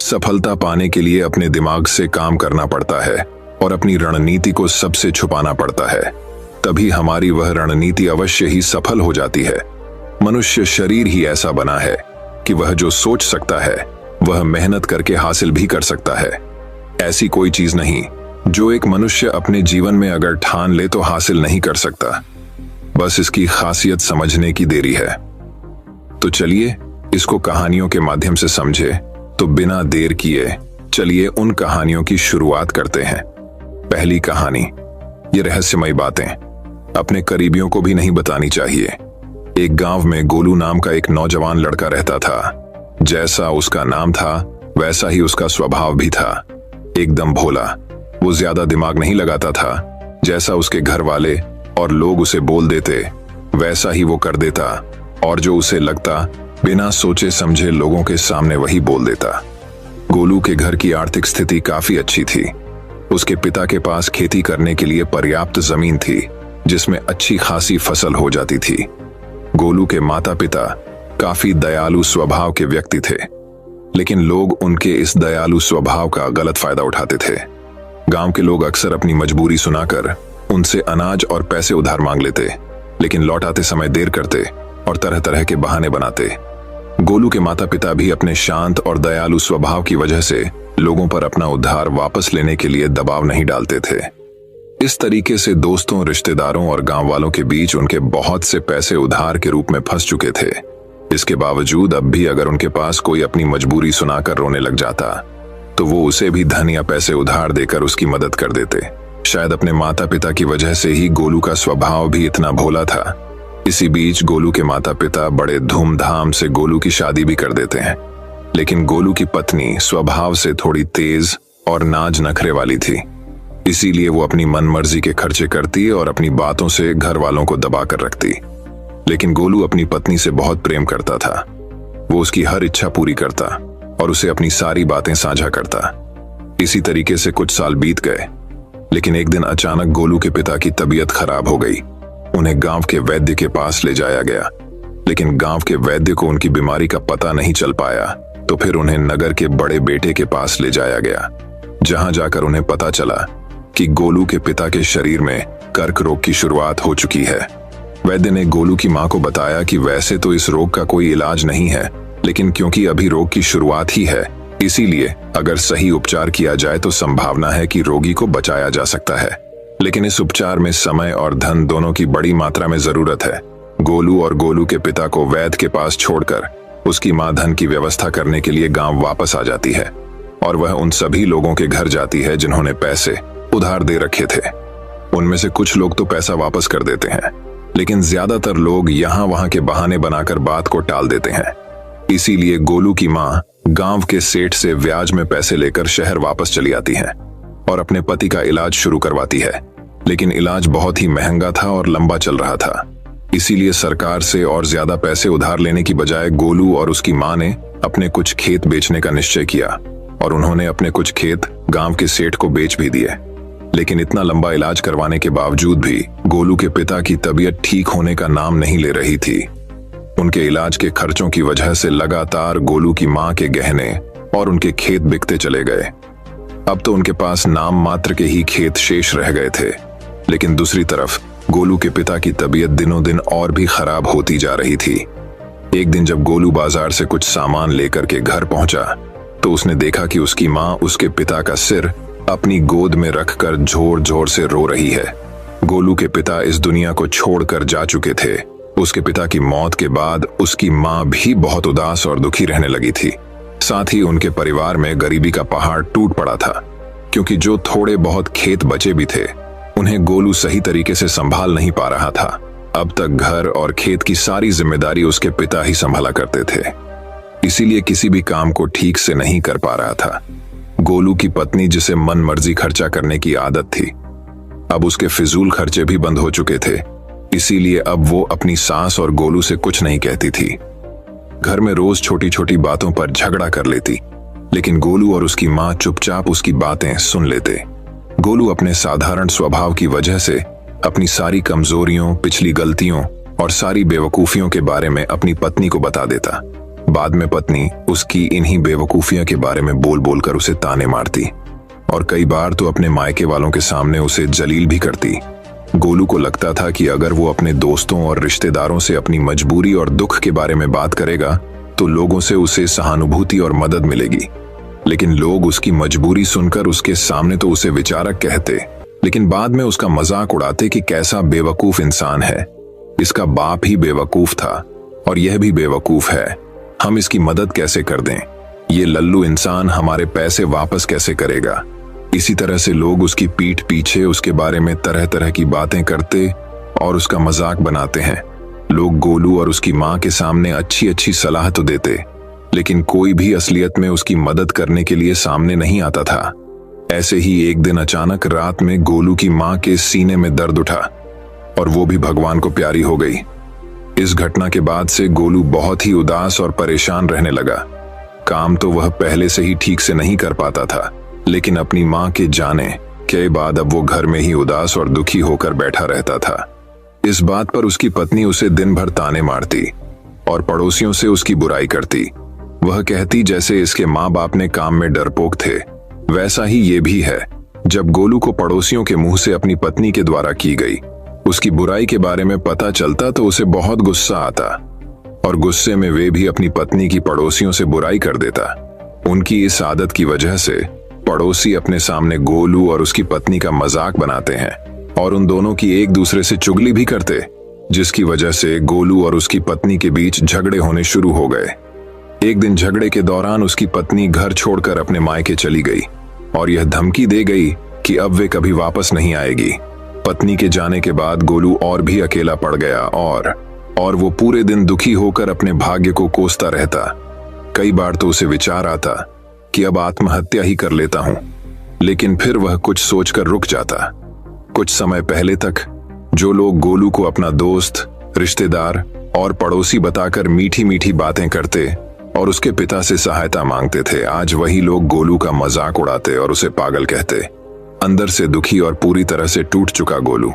सफलता पाने के लिए अपने दिमाग से काम करना पड़ता है और अपनी रणनीति को सबसे छुपाना पड़ता है, तभी हमारी वह रणनीति अवश्य ही सफल हो जाती है। मनुष्य शरीर ही ऐसा बना है कि वह जो सोच सकता है वह मेहनत करके हासिल भी कर सकता है। ऐसी कोई चीज नहीं जो एक मनुष्य अपने जीवन में अगर ठान ले तो हासिल नहीं कर सकता, बस इसकी खासियत समझने की देरी है। तो चलिए इसको कहानियों के माध्यम से समझे। तो बिना देर किए चलिए उन कहानियों की शुरुआत करते हैं। पहली कहानी, ये रहस्यमयी बातें अपने करीबियों को भी नहीं बतानी चाहिए। एक गांव में गोलू नाम का एक नौजवान लड़का रहता था। जैसा उसका नाम था वैसा ही उसका स्वभाव भी था, एकदम भोला। वो ज्यादा दिमाग नहीं लगाता था, जैसा उसके घर वाले और लोग उसे बोल देते वैसा ही वो कर देता, और जो उसे लगता बिना सोचे समझे लोगों के सामने वही बोल देता। गोलू के घर की आर्थिक स्थिति काफी अच्छी थी। उसके पिता के पास खेती करने के लिए पर्याप्त जमीन थी जिसमें अच्छी खासी फसल हो जाती थी। गोलू के माता पिता काफी दयालु स्वभाव के व्यक्ति थे, लेकिन लोग उनके इस दयालु स्वभाव का गलत फायदा उठाते थे। गांव के लोग अक्सर अपनी मजबूरी सुनाकर उनसे अनाज और पैसे उधार मांग लेते, लेकिन लौटाते समय देर करते और तरह तरह के बहाने बनाते। गोलू के माता पिता भी अपने शांत और दयालु स्वभाव की वजह से लोगों पर अपना उधार वापस लेने के लिए दबाव नहीं डालते थे। इस तरीके से दोस्तों, रिश्तेदारों और गांव वालों के बीच उनके बहुत से पैसे उधार के रूप में फंस चुके थे। इसके बावजूद अब भी अगर उनके पास कोई अपनी मजबूरी सुनाकर रोने लग जाता तो वो उसे भी धन या पैसे उधार देकर उसकी मदद कर देते। शायद अपने माता पिता की वजह से ही गोलू का स्वभाव भी इतना भोला था। इसी बीच गोलू के माता पिता बड़े धूमधाम से गोलू की शादी भी कर देते हैं, लेकिन गोलू की पत्नी स्वभाव से थोड़ी तेज और नाज नखरे वाली थी। इसीलिए वो अपनी मनमर्जी के खर्चे करती और अपनी बातों से घर वालों को दबा कर रखती। लेकिन गोलू अपनी पत्नी से बहुत प्रेम करता था। वो उसकी हर इच्छा पूरी करता और उसे अपनी सारी बातें साझा करता। इसी तरीके से कुछ साल बीत गए, लेकिन एक दिन अचानक गोलू के पिता की तबीयत खराब हो गई। उन्हें गांव के वैद्य के पास ले जाया गया, लेकिन गांव के वैद्य को उनकी बीमारी का पता नहीं चल पाया। तो फिर उन्हें नगर के बड़े बेटे के पास ले जाया गया, जहां जाकर उन्हें पता चला कि गोलू के पिता के शरीर में कर्क रोग की शुरुआत हो चुकी है। वैद्य ने गोलू की मां को बताया कि वैसे तो इस रोग का कोई इलाज नहीं है, लेकिन क्योंकि अभी रोग की शुरुआत ही है, इसीलिए अगर सही उपचार किया जाए तो संभावना है कि रोगी को बचाया जा सकता है। लेकिन इस उपचार में समय और धन दोनों की बड़ी मात्रा में जरूरत है। गोलू और गोलू के पिता को वैद्य के पास छोड़कर उसकी मां धन की व्यवस्था करने के लिए गांव वापस आ जाती है, और वह उन सभी लोगों के घर जाती है जिन्होंने पैसे उधार दे रखे थे। उनमें से कुछ लोग तो पैसा वापस कर देते हैं, लेकिन ज्यादातर लोग यहाँ वहां के बहाने बनाकर बात को टाल देते हैं। इसीलिए गोलू की मां गांव के सेठ से ब्याज में पैसे लेकर शहर वापस चली आती है और अपने पति का इलाज शुरू करवाती है। लेकिन इलाज बहुत ही महंगा था और लंबा चल रहा था। इसीलिए सरकार से और ज्यादा पैसे उधार लेने की बजाय गोलू और उसकी मां ने अपने कुछ खेत बेचने का निश्चय किया, और उन्होंने अपने कुछ खेत गांव के सेठ को बेच भी दिए। लेकिन इतना लंबा इलाज करवाने के बावजूद भी गोलू के पिता की तबीयत ठीक होने का नाम नहीं ले रही थी। उनके इलाज के खर्चों की वजह से लगातार गोलू की मां के गहने और उनके खेत बिकते चले गए। अब तो उनके पास नाम मात्र के ही खेत शेष रह गए थे। लेकिन दूसरी तरफ गोलू के पिता की तबीयत दिनों दिन और भी खराब होती जा रही थी। एक दिन जब गोलू बाजार से कुछ सामान लेकर के घर पहुंचा तो उसने देखा कि उसकी मां उसके पिता का सिर अपनी गोद में रखकर जोर जोर से रो रही है। गोलू के पिता इस दुनिया को छोड़कर जा चुके थे। उसके पिता की मौत के बाद उसकी मां भी बहुत उदास और दुखी रहने लगी थी। साथ ही उनके परिवार में गरीबी का पहाड़ टूट पड़ा था, क्योंकि जो थोड़े बहुत खेत बचे भी थे उन्हें गोलू सही तरीके से संभाल नहीं पा रहा था। अब तक घर और खेत की सारी जिम्मेदारी उसके पिता ही संभाला करते थे, इसीलिए किसी भी काम को ठीक से नहीं कर पा रहा था। गोलू की पत्नी, जिसे मन मर्जी खर्चा करने की आदत थी, अब उसके फिजूल खर्चे भी बंद हो चुके थे। इसीलिए अब वो अपनी सास और गोलू से कुछ नहीं कहती थी। घर में रोज छोटी छोटी बातों पर झगड़ा कर लेती, लेकिन गोलू और उसकी मां चुपचाप उसकी बातें सुन लेते। गोलू अपने साधारण स्वभाव की वजह से अपनी सारी कमजोरियों, पिछली गलतियों और सारी बेवकूफियों के बारे में अपनी पत्नी को बता देता। बाद में पत्नी उसकी इन्हीं बेवकूफियों के बारे में बोल बोल कर उसे ताने मारती और कई बार तो अपने मायके वालों के सामने उसे जलील भी करती। गोलू को लगता था कि अगर वो अपने दोस्तों और रिश्तेदारों से अपनी मजबूरी और दुख के बारे में बात करेगा तो लोगों से उसे सहानुभूति और मदद मिलेगी। लेकिन लोग उसकी मजबूरी सुनकर उसके सामने तो उसे विचारक कहते, लेकिन बाद में उसका मजाक उड़ाते कि कैसा बेवकूफ इंसान है, इसका बाप ही बेवकूफ था और यह भी बेवकूफ है, हम इसकी मदद कैसे कर दें, ये लल्लू इंसान हमारे पैसे वापस कैसे करेगा। इसी तरह से लोग उसकी पीठ पीछे उसके बारे में तरह तरह की बातें करते और उसका मजाक बनाते हैं। लोग गोलू और उसकी माँ के सामने अच्छी अच्छी सलाह तो देते, लेकिन कोई भी असलियत में उसकी मदद करने के लिए सामने नहीं आता था। ऐसे ही एक दिन अचानक रात में गोलू की माँ के सीने में दर्द उठा और वो भी भगवान को प्यारी हो गई। इस घटना के बाद से गोलू बहुत ही उदास और परेशान रहने लगा। काम तो वह पहले से ही ठीक से नहीं कर पाता था, लेकिन अपनी माँ के जाने के बाद अब वो घर में ही उदास और दुखी होकर बैठा रहता था। इस बात पर उसकी पत्नी उसे दिन भर ताने मारती और पड़ोसियों से उसकी बुराई करती। वह कहती जैसे इसके माँ बाप ने काम में डरपोक थे, वैसा ही ये भी है। जब गोलू को पड़ोसियों के मुंह से अपनी पत्नी के द्वारा की गई उसकी बुराई के बारे में पता चलता तो उसे बहुत गुस्सा आता और गुस्से में वे भी अपनी पत्नी की पड़ोसियों से बुराई कर देता। उनकी इस आदत की वजह से पड़ोसी अपने सामने गोलू और उसकी पत्नी का मजाक बनाते हैं और उन दोनों की एक दूसरे से चुगली भी करते, जिसकी वजह से गोलू और उसकी पत्नी के बीच झगड़े होने शुरू हो गए। एक दिन झगड़े के दौरान उसकी पत्नी घर छोड़कर अपने मायके चली गई और यह धमकी दे गई कि अब वे कभी वापस नहीं आएगी। पत्नी के जाने के बाद गोलू और भी अकेला पड़ गया और वो पूरे दिन दुखी होकर अपने भाग्य को कोसता रहता। कई बार तो उसे विचार आता कि अब आत्महत्या ही कर लेता हूं, लेकिन फिर वह कुछ सोचकर रुक जाता। कुछ समय पहले तक जो लोग गोलू को अपना दोस्त, रिश्तेदार और पड़ोसी बताकर मीठी मीठी बातें करते और उसके पिता से सहायता मांगते थे, आज वही लोग गोलू का मजाक उड़ाते और उसे पागल कहते। अंदर से दुखी और पूरी तरह से टूट चुका गोलू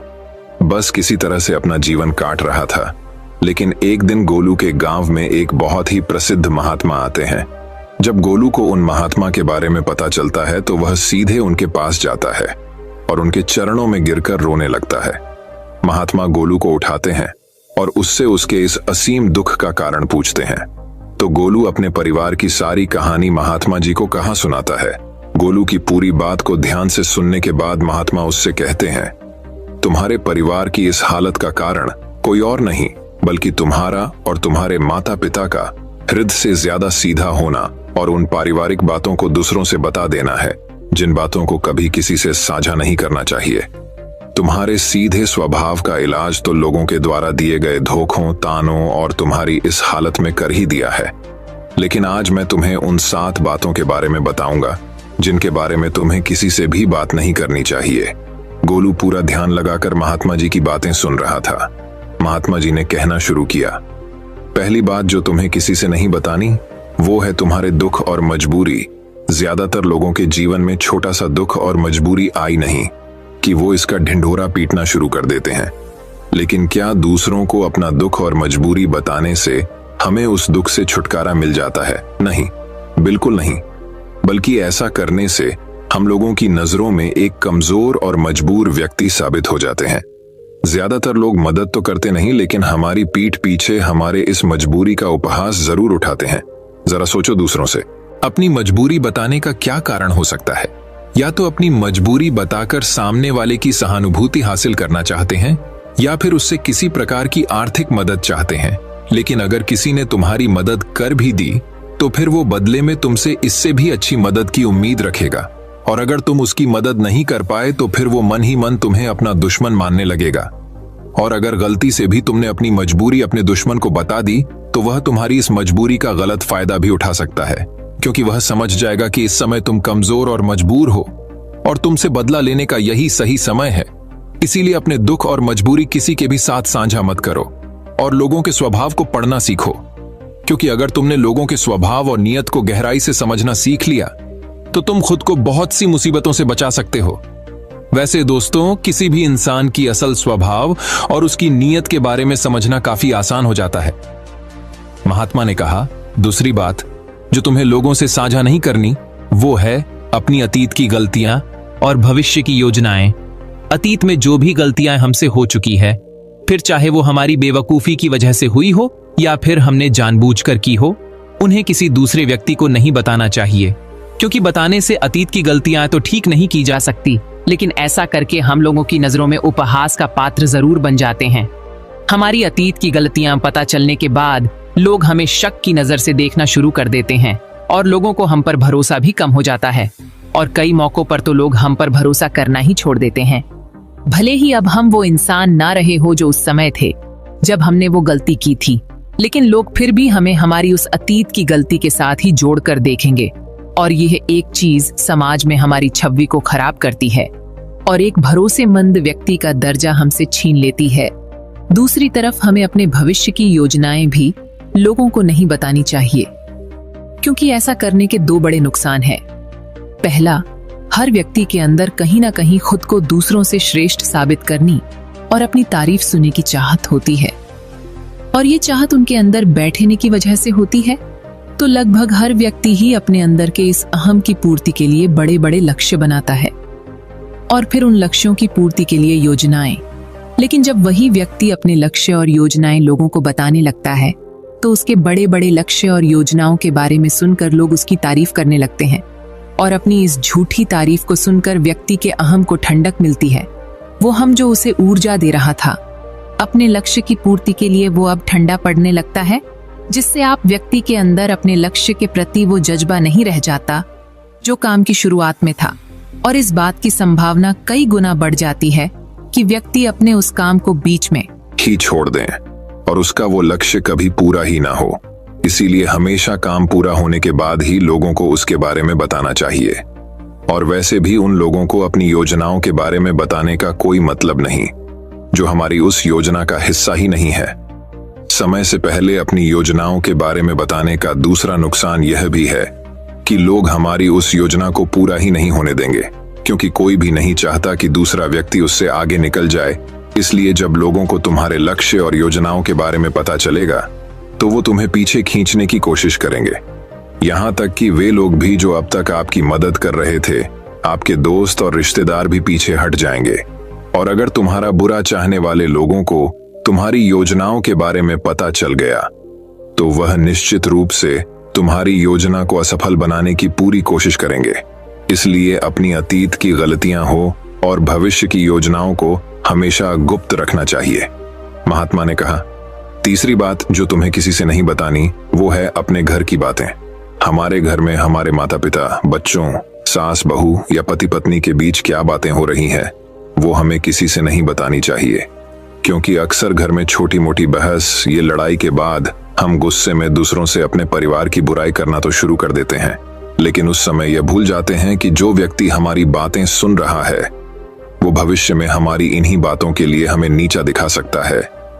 बस किसी तरह से अपना जीवन काट रहा था। लेकिन एक दिन गोलू के गांव में एक बहुत ही प्रसिद्ध महात्मा आते हैं। जब गोलू को उन महात्मा के बारे में पता चलता है तो वह सीधे उनके पास जाता है और उनके चरणों में गिरकर रोने लगता है। महात्मा गोलू को उठाते हैं और उससे उसके इस असीम दुख का कारण पूछते हैं। तो गोलू अपने परिवार की सारी कहानी महात्मा जी को कहाँ सुनाता है। गोलू की पूरी बात को ध्यान से सुनने के बाद महात्मा उससे कहते हैं, तुम्हारे परिवार की इस हालत का कारण कोई और नहीं बल्कि तुम्हारा और तुम्हारे माता पिता का हृदय से ज्यादा सीधा होना और उन पारिवारिक बातों को दूसरों से बता देना है जिन बातों को कभी किसी से साझा नहीं करना चाहिए। तुम्हारे सीधे स्वभाव का इलाज तो लोगों के द्वारा दिए गए धोखों, तानों और तुम्हारी इस हालत में कर ही दिया है। लेकिन आज मैं तुम्हें उन 7 बातों के बारे में बताऊंगा जिनके बारे में तुम्हें किसी से भी बात नहीं करनी चाहिए। गोलू पूरा ध्यान लगाकर महात्मा जी की बातें सुन रहा था। महात्मा जी ने कहना शुरू किया, पहली बात जो तुम्हें किसी से नहीं बतानी वो है तुम्हारे दुख और मजबूरी। ज्यादातर लोगों के जीवन में छोटा सा दुख और मजबूरी आई नहीं कि वो इसका ढिंढोरा पीटना शुरू कर देते हैं। लेकिन क्या दूसरों को अपना दुख और मजबूरी बताने से हमें उस दुख से छुटकारा मिल जाता है? नहीं, बिल्कुल नहीं। बल्कि ऐसा करने से हम लोगों की नजरों में एक कमजोर और मजबूर व्यक्ति साबित हो जाते हैं। ज्यादातर लोग मदद तो करते नहीं, लेकिन हमारी पीठ पीछे हमारे इस मजबूरी का उपहास जरूर उठाते हैं। जरा सोचो दूसरों से अपनी मजबूरी बताने का क्या कारण हो सकता है। या तो अपनी मजबूरी बताकर सामने वाले की सहानुभूति हासिल करना चाहते हैं या फिर उससे किसी प्रकार की आर्थिक मदद चाहते हैं। लेकिन अगर किसी ने तुम्हारी मदद कर भी दी तो फिर वो बदले में तुमसे इससे भी अच्छी मदद की उम्मीद रखेगा, और अगर तुम उसकी मदद नहीं कर पाए तो फिर वो मन ही मन तुम्हें अपना दुश्मन मानने लगेगा। और अगर गलती से भी तुमने अपनी मजबूरी अपने दुश्मन को बता दी तो वह तुम्हारी इस मजबूरी का गलत फायदा भी उठा सकता है, क्योंकि वह समझ जाएगा कि इस समय तुम कमजोर और मजबूर हो और तुमसे बदला लेने का यही सही समय है। इसीलिए अपने दुख और मजबूरी किसी के भी साथ साझा मत करो और लोगों के स्वभाव को पढ़ना सीखो, क्योंकि अगर तुमने लोगों के स्वभाव और नियत को गहराई से समझना सीख लिया तो तुम खुद को बहुत सी मुसीबतों से बचा सकते हो। वैसे दोस्तों, किसी भी इंसान की असल स्वभाव और उसकी नीयत के बारे में समझना काफी आसान हो जाता है। महात्मा ने कहा, दूसरी बात जो तुम्हें लोगों से साझा नहीं करनी वो है अपनी अतीत की गलतियां और भविष्य की योजनाएं। अतीत में जो भी गलतियां हमसे हो चुकी है, फिर चाहे वो हमारी बेवकूफी की वजह से हुई हो या फिर हमने जानबूझकर की हो, उन्हें किसी दूसरे व्यक्ति को नहीं बताना चाहिए, क्योंकि बताने से अतीत की गलतियां तो ठीक नहीं की जा सकती, लेकिन ऐसा करके हम लोगों की नजरों में उपहास का पात्र जरूर बन जाते हैं। हमारी अतीत की गलतियां पता चलने के बाद लोग हमें शक की नजर से देखना शुरू कर देते हैं और लोगों को हम पर भरोसा भी कम हो जाता है, और कई मौकों पर तो लोग हम पर भरोसा करना ही छोड़ देते हैं। भले ही अब हम वो इंसान ना रहे हो जो उस समय थे जब हमने वो गलती की थी, लेकिन लोग फिर भी हमें हमारी उस अतीत की गलती के साथ ही जोड़कर देखेंगे, और यह एक चीज समाज में हमारी छवि को खराब करती है और एक भरोसेमंद व्यक्ति का दर्जा हमसे छीन लेती है। दूसरी तरफ हमें अपने भविष्य की योजनाएं भी लोगों को नहीं बतानी चाहिए, क्योंकि ऐसा करने के दो बड़े नुकसान हैं। पहला, हर व्यक्ति के अंदर कहीं ना कहीं खुद को दूसरों से श्रेष्ठ साबित करनी और अपनी तारीफ सुनने की चाहत होती है, और ये चाहत उनके अंदर बैठने की वजह से होती है। तो लगभग हर व्यक्ति ही अपने अंदर के इस अहम की पूर्ति के लिए बड़े बड़े लक्ष्य बनाता है और फिर उन लक्ष्यों की पूर्ति के लिए योजनाएं। लेकिन जब वही व्यक्ति अपने लक्ष्य और योजनाएं लोगों को बताने लगता है, तो उसके बड़े बड़े लक्ष्य और योजनाओं के बारे में सुनकर लोग उसकी तारीफ करने लगते हैं, और अपनी इस झूठी तारीफ को सुनकर व्यक्ति के अहम को ठंडक मिलती है। वो हम जो उसे ऊर्जा दे रहा था अपने लक्ष्य की पूर्ति के लिए, वो अब ठंडा पड़ने लगता है, जिससे आप व्यक्ति के अंदर अपने लक्ष्य के प्रति वो जज्बा नहीं रह जाता जो काम की शुरुआत में था, और इस बात की संभावना कई गुना बढ़ जाती है कि व्यक्ति अपने उस काम को बीच में ही छोड़ दें और उसका वो लक्ष्य कभी पूरा ही ना हो। इसीलिए हमेशा काम पूरा होने के बाद ही लोगों को उसके बारे में बताना चाहिए, और वैसे भी उन लोगों को अपनी योजनाओं के बारे में बताने का कोई मतलब नहीं जो हमारी उस योजना का हिस्सा ही नहीं है। समय से पहले अपनी योजनाओं के बारे में बताने का दूसरा नुकसान यह भी है कि लोग हमारी उस योजना को पूरा ही नहीं होने देंगे, क्योंकि कोई भी नहीं चाहता कि दूसरा व्यक्ति उससे आगे निकल जाए। इसलिए जब लोगों को तुम्हारे लक्ष्य और योजनाओं के बारे में पता चलेगा, तो वो तुम्हें पीछे खींचने की कोशिश करेंगे। यहाँ तक कि वे लोग भी जो अब तक आपकी मदद कर रहे थे, आपके दोस्त और रिश्तेदार भी पीछे हट जाएंगे। और अगर तुम्हारा बुरा चाहने वाले लोगों को तुम्हारी योजनाओं के बारे में पता चल गया, तो वह निश्चित रूप से तुम्हारी योजना को असफल बनाने की पूरी कोशिश करेंगे। इसलिए अपनी अतीत की गलतियां हो और भविष्य की योजनाओं को हमेशा गुप्त रखना चाहिए। महात्मा ने कहा, तीसरी बात जो तुम्हें किसी से नहीं बतानी वो है अपने घर की बातें। हमारे घर में हमारे माता पिता, बच्चों, सास बहू या पति पत्नी के बीच क्या बातें हो रही हैं, वो हमें किसी से नहीं बतानी चाहिए, क्योंकि अक्सर घर में छोटी मोटी बहस, ये लड़ाई के बाद हम गुस्से में दूसरों से अपने परिवार की बुराई करना तो शुरू कर देते हैं, लेकिन उस समय यह भूल जाते हैं कि जो व्यक्ति हमारी बातें सुन रहा है वो भविष्य में हमारी इन्हीं बातों के लिए हमें नीचा दिखा सकता है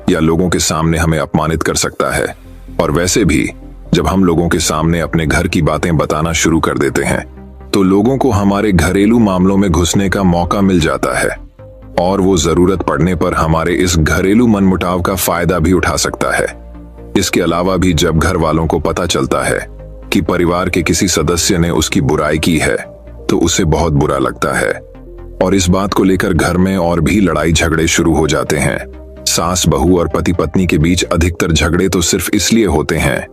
या लोगों के सामने हमें अपमानित कर सकता है। और वैसे भी जब हम लोगों के सामने अपने घर की बातें बताना शुरू कर देते हैं, तो लोगों को हमारे घरेलू मामलों में घुसने का मौका मिल जाता है, और वो जरूरत पड़ने पर हमारे इस घरेलू मनमुटाव का फायदा भी उठा सकता है। इसके अलावा भी जब घर वालों को पता चलता है कि परिवार के किसी सदस्य ने उसकी बुराई की है, तो उसे बहुत बुरा लगता है, और इस बात को लेकर घर में और भी लड़ाई झगड़े शुरू हो जाते हैं। सास बहू और पति पत्नी के बीच अधिकतर झगड़े तो सिर्फ इसलिए होते हैं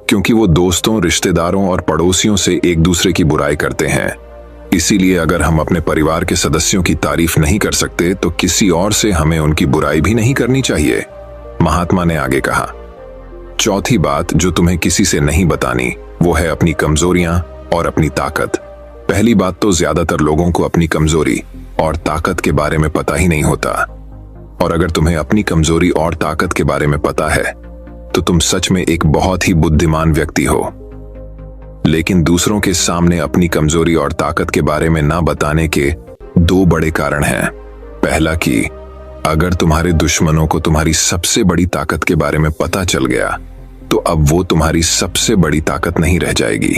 क्योंकि वो दोस्तों, रिश्तेदारों और पड़ोसियों से एक दूसरे की बुराई करते हैं। इसीलिए अगर हम अपने परिवार के सदस्यों की तारीफ नहीं कर सकते, तो किसी और से हमें उनकी बुराई भी नहीं करनी चाहिए। महात्मा ने आगे कहा, चौथी बात जो तुम्हें किसी से नहीं बतानी वो है अपनी कमजोरियां और अपनी ताकत। पहली बात तो ज्यादातर लोगों को अपनी कमजोरी और ताकत के बारे में पता ही नहीं होता, और अगर तुम्हें अपनी कमजोरी और ताकत के बारे में पता है तो तुम सच में एक बहुत ही बुद्धिमान व्यक्ति हो। लेकिन दूसरों के सामने अपनी कमजोरी और ताकत के बारे में ना बताने के दो बड़े कारण हैं। पहला कि अगर तुम्हारे दुश्मनों को तुम्हारी सबसे बड़ी ताकत के बारे में पता चल गया, तो अब वो तुम्हारी सबसे बड़ी ताकत नहीं रह जाएगी,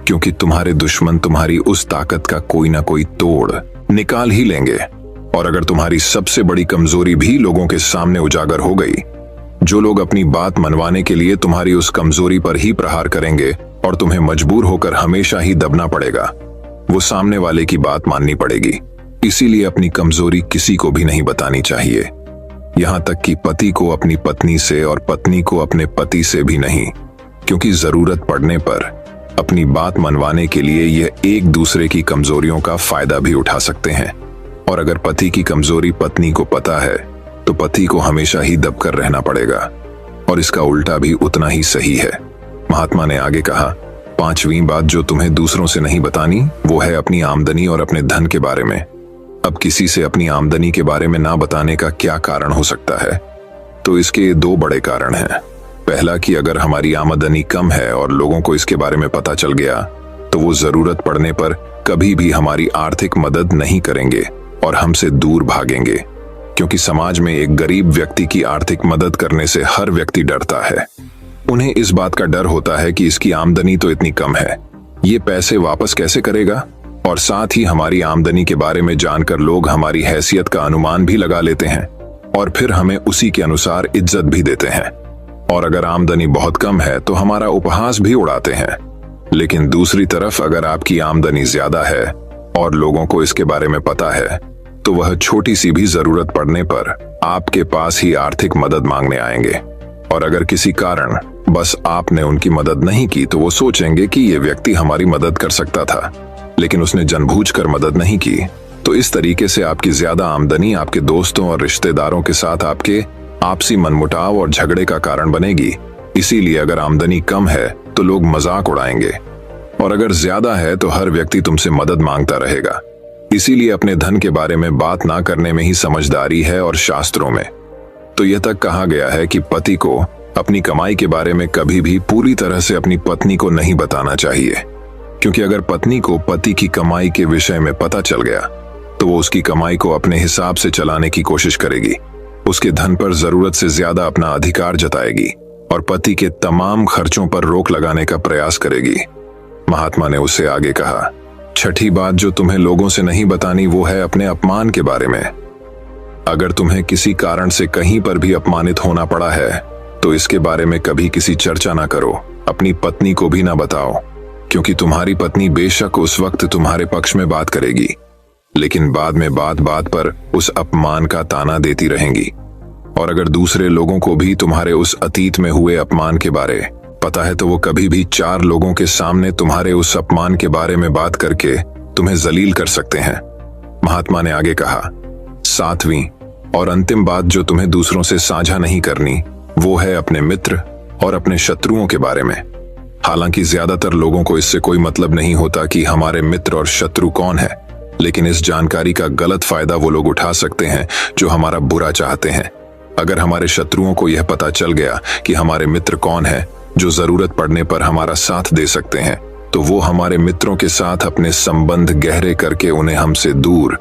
क्योंकि तुम्हारे दुश्मन तुम्हारी उस ताकत का कोई ना कोई तोड़ निकाल ही लेंगे। और अगर तुम्हारी सबसे बड़ी कमजोरी भी लोगों के सामने उजागर हो गई, जो लोग अपनी बात मनवाने के लिए तुम्हारी उस कमजोरी पर ही प्रहार करेंगे और तुम्हें मजबूर होकर हमेशा ही दबना पड़ेगा, वो सामने वाले की बात माननी पड़ेगी। इसीलिए अपनी कमजोरी किसी को भी नहीं बतानी चाहिए, यहां तक कि पति को अपनी पत्नी से और पत्नी को अपने पति से भी नहीं, क्योंकि जरूरत पड़ने पर अपनी बात मनवाने के लिए यह एक दूसरे की कमजोरियों का फायदा भी उठा सकते हैं। और अगर पति की कमजोरी पत्नी को पता है तो पति को हमेशा ही दबकर रहना पड़ेगा, और इसका उल्टा भी उतना ही सही है। महात्मा ने आगे कहा, 5वीं बात जो तुम्हें दूसरों से नहीं बतानी वो है अपनी आमदनी और अपने धन के बारे में। अब किसी से अपनी आमदनी के बारे में ना बताने का क्या कारण हो सकता है? तो इसके 2 बड़े कारण हैं। पहला कि अगर हमारी आमदनी कम है और लोगों को इसके बारे में पता चल गया तो वो जरूरत पड़ने पर कभी भी हमारी आर्थिक मदद नहीं करेंगे और हमसे दूर भागेंगे, क्योंकि समाज में एक गरीब व्यक्ति की आर्थिक मदद करने से हर व्यक्ति डरता है। उन्हें इस बात का डर होता है कि इसकी आमदनी तो इतनी कम है, ये पैसे वापस कैसे करेगा, और साथ ही हमारी आमदनी के बारे में जानकर लोग हमारी हैसियत का अनुमान भी लगा लेते हैं और फिर हमें उसी के अनुसार इज्जत भी देते हैं। और अगर आमदनी बहुत कम है तो हमारा उपहास भी उड़ाते हैं। लेकिन दूसरी तरफ अगर आपकी आमदनी ज्यादा है और लोगों को इसके बारे में पता है तो वह छोटी सी भी जरूरत पड़ने पर आपके पास ही आर्थिक मदद मांगने आएंगे। और अगर किसी कारण बस आपने उनकी मदद नहीं की तो वो सोचेंगे कि ये व्यक्ति हमारी मदद कर सकता था, लेकिन उसने जानबूझकर मदद नहीं की। तो इस तरीके से आपकी ज्यादा आमदनी आपके दोस्तों और रिश्तेदारों के साथ आपके आपसी मनमुटाव और झगड़े का कारण बनेगी। इसीलिए अगर आमदनी कम है तो लोग मजाक उड़ाएंगे, और अगर ज्यादा है तो हर व्यक्ति तुमसे मदद मांगता रहेगा। इसीलिए अपने धन के बारे में बात ना करने में ही समझदारी है। और शास्त्रों में तो यह तक कहा गया है कि पति को अपनी कमाई के बारे में कभी भी पूरी तरह से अपनी पत्नी को नहीं बताना चाहिए, क्योंकि अगर पत्नी को पति की कमाई के विषय में पता चल गया तो वो उसकी कमाई को अपने हिसाब से चलाने की कोशिश करेगी, उसके धन पर जरूरत से ज्यादा अपना अधिकार जताएगी और पति के तमाम खर्चों पर रोक लगाने का प्रयास करेगी। महात्मा ने उससे आगे कहा, 6ठी बात जो तुम्हें लोगों से नहीं बतानी वो है अपने अपमान के बारे में। अगर तुम्हें किसी कारण से कहीं पर भी अपमानित होना पड़ा है तो इसके बारे में कभी किसी चर्चा ना करो, अपनी पत्नी को भी ना बताओ, क्योंकि तुम्हारी पत्नी बेशक उस वक्त तुम्हारे पक्ष में बात करेगी, लेकिन बाद में बात पर उस अपमान का ताना देती रहेंगी। और अगर दूसरे लोगों को भी तुम्हारे उस अतीत में हुए अपमान के बारे पता है तो वो कभी भी 4 लोगों के सामने तुम्हारे उस अपमान के बारे में बात करके तुम्हें जलील कर सकते हैं। महात्मा ने आगे कहा, 7वीं और अंतिम बात जो तुम्हें दूसरों से साझा नहीं करनी वो है अपने मित्र और अपने शत्रुओं के बारे में। हालांकि ज्यादातर लोगों को इससे कोई मतलब नहीं होता कि हमारे मित्र और शत्रु कौन है, लेकिन इस जानकारी का गलत फायदा वो लोग उठा सकते हैं जो हमारा बुरा चाहते हैं। अगर हमारे शत्रुओं को यह पता चल गया कि हमारे मित्र कौन है जो जरूरत पड़ने पर हमारा साथ दे सकते हैं, तो वो हमारे मित्रों के साथ अपने संबंध गहरे करके उन्हें हमसे दूर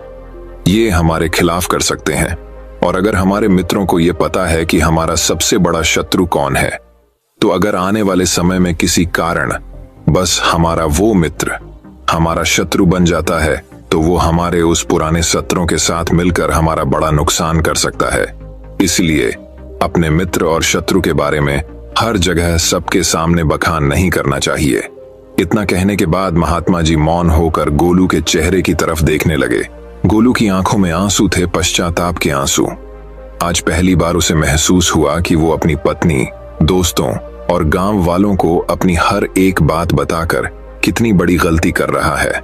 ये हमारे खिलाफ कर सकते हैं। और अगर हमारे मित्रों को यह पता है कि हमारा सबसे बड़ा शत्रु कौन है, तो अगर आने वाले समय में किसी कारण बस हमारा वो मित्र हमारा शत्रु बन जाता है तो वो हमारे उस पुराने शत्रुओं के साथ मिलकर हमारा बड़ा नुकसान कर सकता है। इसलिए अपने मित्र और शत्रु के बारे में हर जगह सबके सामने बखान नहीं करना चाहिए। इतना कहने के बाद महात्मा जी मौन होकर गोलू के चेहरे की तरफ देखने लगे। गोलू की आंखों में आंसू थे, पश्चाताप के आंसू। आज पहली बार उसे महसूस हुआ कि वो अपनी पत्नी, दोस्तों और गांव वालों को अपनी हर एक बात बताकर कितनी बड़ी गलती कर रहा है,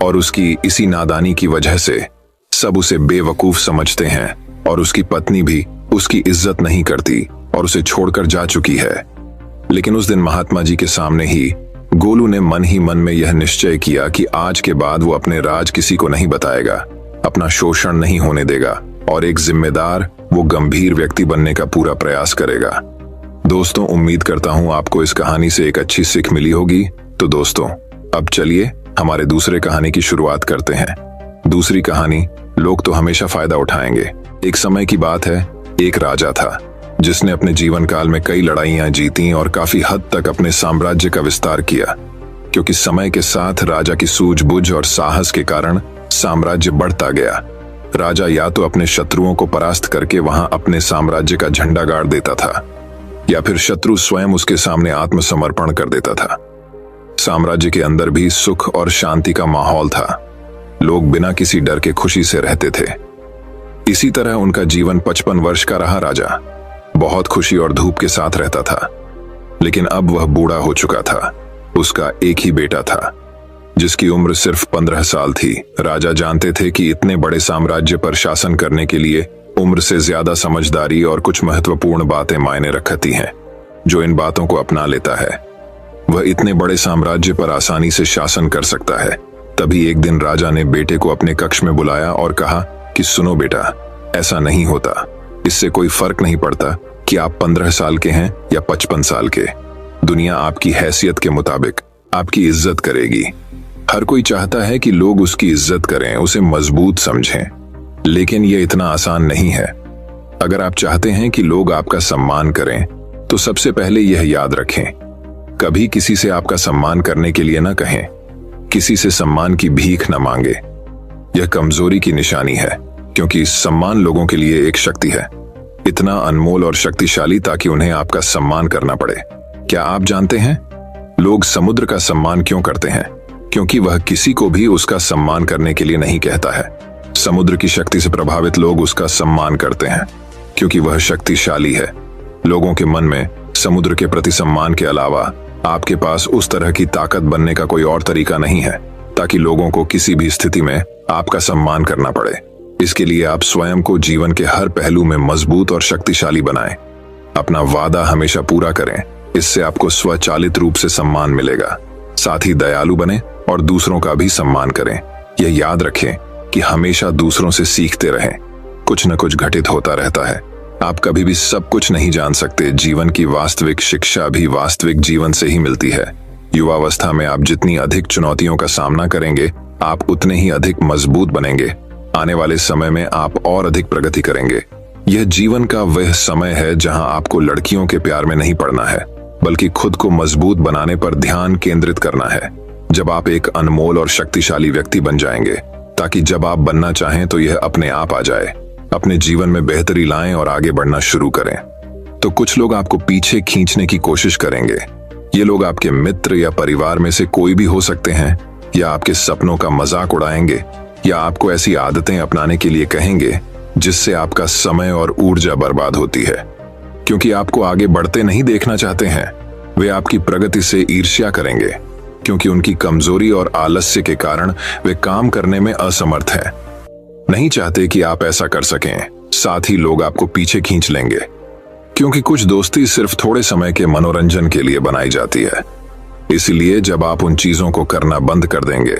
और उसकी इसी नादानी की वजह से सब उसे बेवकूफ समझते हैं और उसकी पत्नी भी उसकी इज्जत नहीं करती और उसे छोड़कर जा चुकी है। लेकिन उस दिन महात्मा जी के सामने ही गोलू ने मन ही मन में यह निश्चय किया कि आज के बाद वो अपने राज किसी को नहीं बताएगा, अपना शोषण नहीं होने देगा और एक जिम्मेदार वो गंभीर व्यक्ति बनने का पूरा प्रयास करेगा। दोस्तों, उम्मीद करता हूं आपको इस कहानी से एक अच्छी सीख मिली होगी। तो दोस्तों, अब चलिए हमारे दूसरे कहानी की शुरुआत करते हैं। दूसरी कहानी, लोग तो हमेशा फायदा उठाएंगे। एक समय की बात है, एक राजा था जिसने अपने जीवन काल में कई लड़ाइयां जीती और काफी हद तक अपने साम्राज्य का विस्तार किया, क्योंकि समय के साथ राजा की सूझबूझ और साहस के कारण साम्राज्य बढ़ता गया। राजा या तो अपने शत्रुओं को परास्त करके वहां अपने साम्राज्य का झंडा गाड़ देता था, या फिर शत्रु स्वयं उसके सामने आत्मसमर्पण कर देता था। साम्राज्य के अंदर भी सुख और शांति का माहौल था। लोग बिना किसी डर के खुशी से रहते थे। इसी तरह उनका जीवन 55 वर्ष का रहा। राजा बहुत खुशी और धूप के साथ रहता था, लेकिन अब वह बूढ़ा हो चुका था। उसका एक ही बेटा था जिसकी उम्र सिर्फ 15 साल थी। राजा जानते थे कि इतने बड़े साम्राज्य पर शासन करने के लिए उम्र से ज्यादा समझदारी और कुछ महत्वपूर्ण बातें मायने रखती हैं। जो इन बातों को अपना लेता है वह इतने बड़े साम्राज्य पर आसानी से शासन कर सकता है। तभी एक दिन राजा ने बेटे को अपने कक्ष में बुलाया और कहा कि सुनो बेटा, ऐसा नहीं होता। इससे कोई फर्क नहीं पड़ता कि आप 15 साल के हैं या 55 साल के। दुनिया आपकी हैसियत के मुताबिक आपकी इज्जत करेगी। हर कोई चाहता है कि लोग उसकी इज्जत करें, उसे मजबूत समझें, लेकिन यह इतना आसान नहीं है। अगर आप चाहते हैं कि लोग आपका सम्मान करें तो सबसे पहले यह याद रखें, कभी किसी से आपका सम्मान करने के लिए न कहें। किसी से सम्मान की भीख न मांगे। यह कमजोरी की निशानी है, क्योंकि सम्मान लोगों के लिए एक शक्ति है, इतना अनमोल और शक्तिशाली ताकि उन्हें आपका सम्मान करना पड़े। क्या आप जानते हैं लोग समुद्र का सम्मान क्यों करते हैं? क्योंकि वह किसी को भी उसका सम्मान करने के लिए नहीं कहता है। समुद्र की शक्ति से प्रभावित लोग उसका सम्मान करते हैं क्योंकि वह शक्तिशाली है। लोगों के मन में समुद्र के प्रति सम्मान के अलावा आपके पास उस तरह की ताकत बनने का कोई और तरीका नहीं है ताकि लोगों को किसी भी स्थिति में आपका सम्मान करना पड़े। इसके लिए आप स्वयं को जीवन के हर पहलू में मजबूत और शक्तिशाली बनाएं। अपना वादा हमेशा पूरा करें, इससे आपको स्वचालित रूप से सम्मान मिलेगा। साथ ही दयालु बने और दूसरों का भी सम्मान करें। यह याद रखें कि हमेशा दूसरों से सीखते रहें। कुछ न कुछ घटित होता रहता है। आप कभी भी सब कुछ नहीं जान सकते। जीवन की वास्तविक शिक्षा भी वास्तविक जीवन से ही मिलती है। युवावस्था में आप जितनी अधिक चुनौतियों का सामना करेंगे, आप उतने ही अधिक मजबूत बनेंगे। आने वाले समय में आप और अधिक प्रगति करेंगे। यह जीवन का वह समय है जहां आपको लड़कियों के प्यार में नहीं पड़ना है, बल्कि खुद को मजबूत बनाने पर ध्यान केंद्रित करना है। जब आप एक अनमोल और शक्तिशाली व्यक्ति बन जाएंगे, ताकि जब आप बनना चाहें तो यह अपने आप आ जाए। अपने जीवन में बेहतरी लाएं और आगे बढ़ना शुरू करें। तो कुछ लोग आपको पीछे खींचने की कोशिश करेंगे। ये लोग आपके मित्र या परिवार में से कोई भी हो सकते हैं, या आपके सपनों का मजाक उड़ाएंगे, या आपको ऐसी आदतें अपनाने के लिए कहेंगे जिससे आपका समय और ऊर्जा बर्बाद होती है। क्योंकि आपको आगे बढ़ते नहीं देखना चाहते हैं, वे आपकी प्रगति से ईर्ष्या करेंगे, क्योंकि उनकी कमजोरी और आलस्य के कारण वे काम करने में असमर्थ हैं। नहीं चाहते कि आप ऐसा कर सकें। साथ ही लोग आपको पीछे खींच लेंगे, क्योंकि कुछ दोस्ती सिर्फ थोड़े समय के मनोरंजन के लिए बनाई जाती है। इसलिए जब आप उन चीजों को करना बंद कर देंगे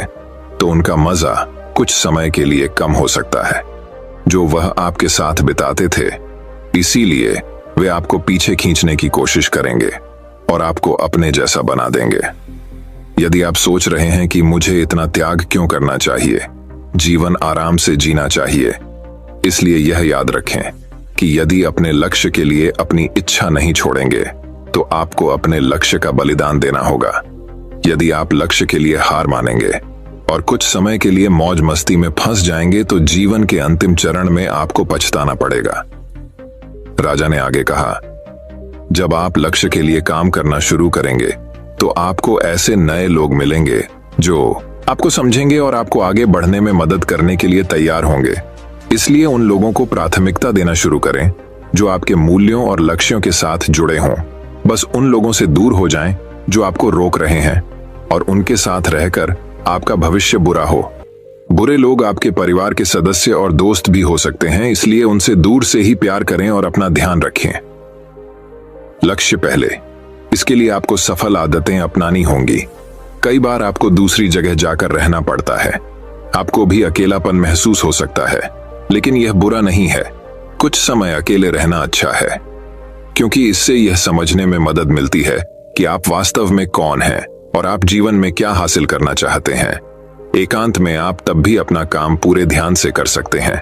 तो उनका मजा कुछ समय के लिए कम हो सकता है जो वह आपके साथ बिताते थे। इसीलिए वे आपको पीछे खींचने की कोशिश करेंगे और आपको अपने जैसा बना देंगे। यदि आप सोच रहे हैं कि मुझे इतना त्याग क्यों करना चाहिए, जीवन आराम से जीना चाहिए, इसलिए यह याद रखें कि यदि अपने लक्ष्य के लिए अपनी इच्छा नहीं छोड़ेंगे तो आपको अपने लक्ष्य का बलिदान देना होगा। यदि आप लक्ष्य के लिए हार मानेंगे और कुछ समय के लिए मौज मस्ती में फंस जाएंगे तो जीवन के अंतिम चरण में आपको पछताना पड़ेगा। राजा ने आगे कहा, जब आप लक्ष्य के लिए काम करना शुरू करेंगे तो आपको ऐसे नए लोग मिलेंगे जो आपको समझेंगे और आपको आगे बढ़ने में मदद करने के लिए तैयार होंगे। इसलिए उन लोगों को प्राथमिकता देना शुरू करें जो आपके मूल्यों और लक्ष्यों के साथ जुड़े हों। बस उन लोगों से दूर हो जाएं जो आपको रोक रहे हैं और उनके साथ रहकर आपका भविष्य बुरा हो। बुरे लोग आपके परिवार के सदस्य और दोस्त भी हो सकते हैं, इसलिए उनसे दूर से ही प्यार करें और अपना ध्यान रखें। लक्ष्य पहले, इसके लिए आपको सफल आदतें अपनानी होंगी। कई बार आपको दूसरी जगह जाकर रहना पड़ता है। आपको भी अकेलापन महसूस हो सकता है, लेकिन यह बुरा नहीं है। कुछ समय अकेले रहना अच्छा है, क्योंकि इससे यह समझने में मदद मिलती है कि आप वास्तव में कौन हैं और आप जीवन में क्या हासिल करना चाहते हैं। एकांत में आप तब भी अपना काम पूरे ध्यान से कर सकते हैं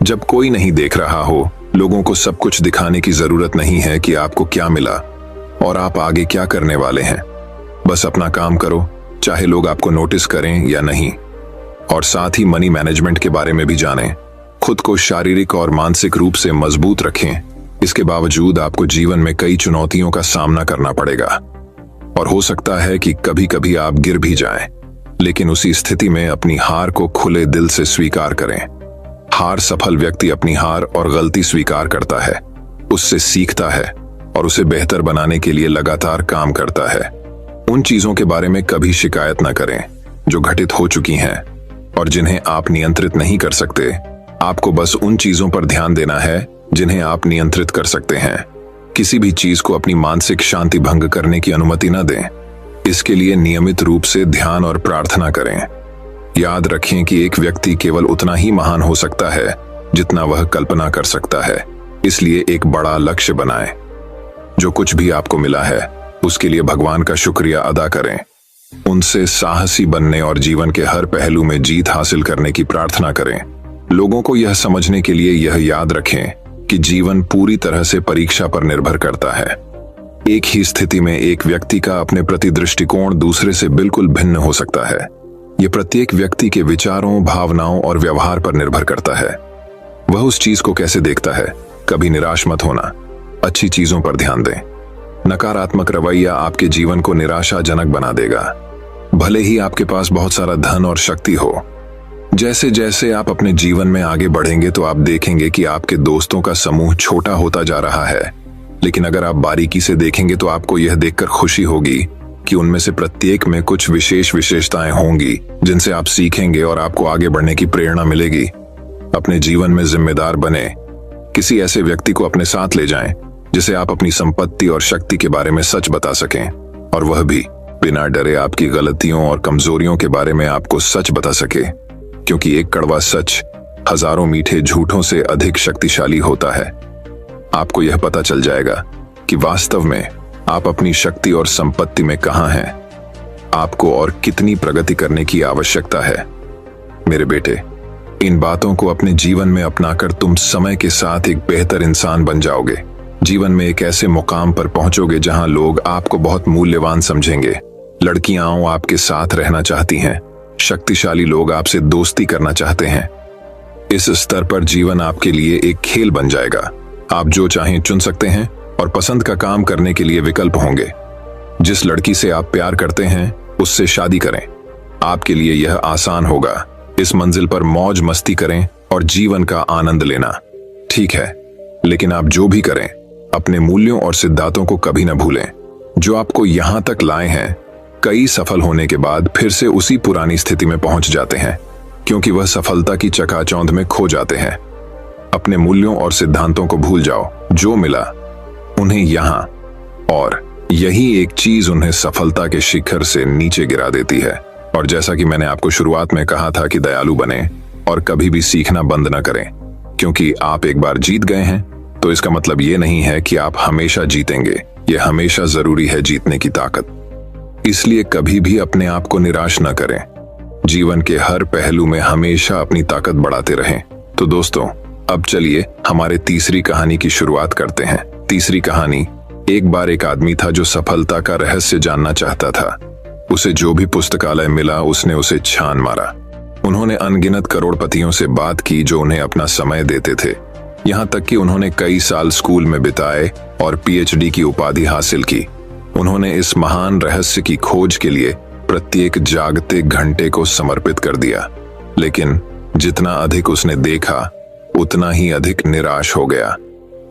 जब कोई नहीं देख रहा हो। लोगों को सब कुछ दिखाने की जरूरत नहीं है कि आपको क्या मिला और आप आगे क्या करने वाले हैं। बस अपना काम करो, चाहे लोग आपको नोटिस करें या नहीं। और साथ ही मनी मैनेजमेंट के बारे में भी जानें। खुद को शारीरिक और मानसिक रूप से मजबूत रखें। इसके बावजूद आपको जीवन में कई चुनौतियों का सामना करना पड़ेगा और हो सकता है कि कभी कभी आप गिर भी जाएं, लेकिन उसी स्थिति में अपनी हार को खुले दिल से स्वीकार करें। हार सफल व्यक्ति अपनी हार और गलती स्वीकार करता है, उससे सीखता है और उसे बेहतर बनाने के लिए लगातार काम करता है। उन चीजों के बारे में कभी शिकायत न करें जो घटित हो चुकी हैं और जिन्हें आप नियंत्रित नहीं कर सकते। आपको बस उन चीजों पर ध्यान देना है जिन्हें आप नियंत्रित कर सकते हैं। किसी भी चीज को अपनी मानसिक शांति भंग करने की अनुमति न दें। इसके लिए नियमित रूप से ध्यान और प्रार्थना करें। याद रखें कि एक व्यक्ति केवल उतना ही महान हो सकता है जितना वह कल्पना कर सकता है। इसलिए एक बड़ा लक्ष्य बनाएं। जो कुछ भी आपको मिला है उसके लिए भगवान का शुक्रिया अदा करें। उनसे साहसी बनने और जीवन के हर पहलू में जीत हासिल करने की प्रार्थना करें। लोगों को यह समझने के लिए यह याद रखें कि जीवन पूरी तरह से परीक्षा पर निर्भर करता है। एक ही स्थिति में एक व्यक्ति का अपने प्रति दृष्टिकोण दूसरे से बिल्कुल भिन्न हो सकता है। यह प्रत्येक व्यक्ति के विचारों, भावनाओं और व्यवहार पर निर्भर करता है। वह उस चीज को कैसे देखता है। कभी निराश मत होना, अच्छी चीजों पर ध्यान दें। नकारात्मक रवैया आपके जीवन को निराशाजनक बना देगा, भले ही आपके पास बहुत सारा धन और शक्ति हो। जैसे जैसे आप अपने जीवन में आगे बढ़ेंगे तो आप देखेंगे कि आपके दोस्तों का समूह छोटा होता जा रहा है, लेकिन अगर आप बारीकी से देखेंगे तो आपको यह देखकर खुशी होगी कि उनमें से प्रत्येक में कुछ विशेष विशेषताएं होंगी जिनसे आप सीखेंगे और आपको आगे बढ़ने की प्रेरणा मिलेगी। अपने जीवन में जिम्मेदार बने। किसी ऐसे व्यक्ति को अपने साथ ले जाएं जिसे आप अपनी संपत्ति और शक्ति के बारे में सच बता सकें और वह भी बिना डरे आपकी गलतियों और कमजोरियों के बारे में आपको सच बता सके, क्योंकि एक कड़वा सच हजारों मीठे झूठों से अधिक शक्तिशाली होता है। आपको यह पता चल जाएगा कि वास्तव में आप अपनी शक्ति और संपत्ति में कहां हैं, आपको और कितनी प्रगति करने की आवश्यकता है। मेरे बेटे, इन बातों को अपने जीवन में अपनाकर तुम समय के साथ एक बेहतर इंसान बन जाओगे। जीवन में एक ऐसे मुकाम पर पहुंचोगे जहां लोग आपको बहुत मूल्यवान समझेंगे। लड़कियां आपके साथ रहना चाहती हैं, शक्तिशाली लोग आपसे दोस्ती करना चाहते हैं। इस स्तर पर जीवन आपके लिए एक खेल बन जाएगा। आप जो चाहें चुन सकते हैं और पसंद का काम करने के लिए विकल्प होंगे। जिस लड़की से आप प्यार करते हैं उससे शादी करें। आपके लिए यह आसान होगा। इस मंजिल पर मौज मस्ती करें और जीवन का आनंद लेना। ठीक है, लेकिन आप जो भी करें अपने मूल्यों और सिद्धांतों को कभी न भूलें जो आपको यहां तक लाए हैं। कई सफल होने के बाद फिर से उसी पुरानी स्थिति में पहुंच जाते हैं क्योंकि वह सफलता की चकाचौंध में खो जाते हैं। अपने मूल्यों और सिद्धांतों को भूल जाओ। जो मिला उन्हें यहां, और यही एक चीज उन्हें सफलता के शिखर से नीचे गिरा देती है। और जैसा कि मैंने आपको शुरुआत में कहा था कि दयालु बने और कभी भी सीखना बंद न करें, क्योंकि आप एक बार जीत गए हैं तो इसका मतलब ये नहीं है कि आप हमेशा जीतेंगे। यह हमेशा जरूरी है जीतने की ताकत। इसलिए कभी भी अपने आप को निराश न करें। जीवन के हर पहलू में हमेशा अपनी ताकत बढ़ाते रहें। तो दोस्तों, अब चलिए हमारे तीसरी कहानी की शुरुआत करते हैं। तीसरी कहानी, एक बार एक आदमी था जो सफलता का रहस्य जानना चाहता था। उसे जो भी पुस्तकालय मिला उसने उसे छान मारा। उन्होंने अनगिनत करोड़पतियों से बात की जो उन्हें अपना समय देते थे। यहाँ तक कि उन्होंने कई साल स्कूल में बिताए और पीएचडी की उपाधि हासिल की। उन्होंने इस महान रहस्य की खोज के लिए प्रत्येक जागते घंटे को समर्पित कर दिया। लेकिन जितना अधिक उसने देखा उतना ही अधिक निराश हो गया।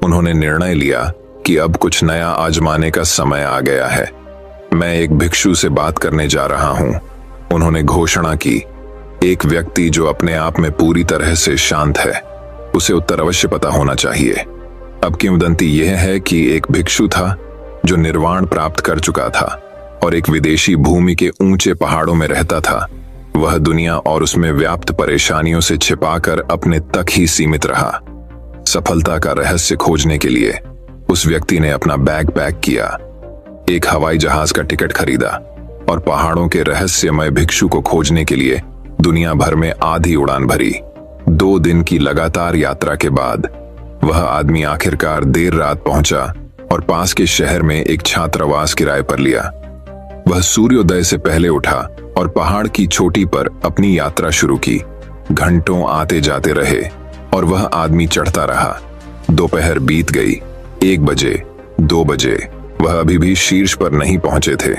उन्होंने निर्णय लिया कि अब कुछ नया आजमाने का समय आ गया है। मैं एक भिक्षु से बात करने जा रहा हूं, उन्होंने घोषणा की। एक व्यक्ति जो अपने आप में पूरी तरह से शांत है, उसे उत्तर अवश्य पता होना चाहिए। अब किंवदंती यह है कि एक भिक्षु था जो निर्वाण प्राप्त कर चुका था और एक विदेशी भूमि के ऊंचे पहाड़ों में रहता था। वह दुनिया और उसमें व्याप्त परेशानियों से छिपाकर अपने तक ही सीमित रहा। सफलता का रहस्य खोजने के लिए उस व्यक्ति ने अपना बैग पैक किया, एक हवाई जहाज का टिकट खरीदा और पहाड़ों के रहस्यमय भिक्षु को खोजने के लिए दुनिया भर में आधी उड़ान भरी। 2 दिन की लगातार यात्रा के बाद वह आदमी आखिरकार देर रात पहुंचा और पास के शहर में एक छात्रावास किराए पर लिया। वह सूर्योदय से पहले उठा और पहाड़ की चोटी पर अपनी यात्रा शुरू की। घंटों आते जाते रहे और वह आदमी चढ़ता रहा। दोपहर बीत गई 1 बजे, 2 बजे वह अभी भी शीर्ष पर नहीं पहुंचे थे।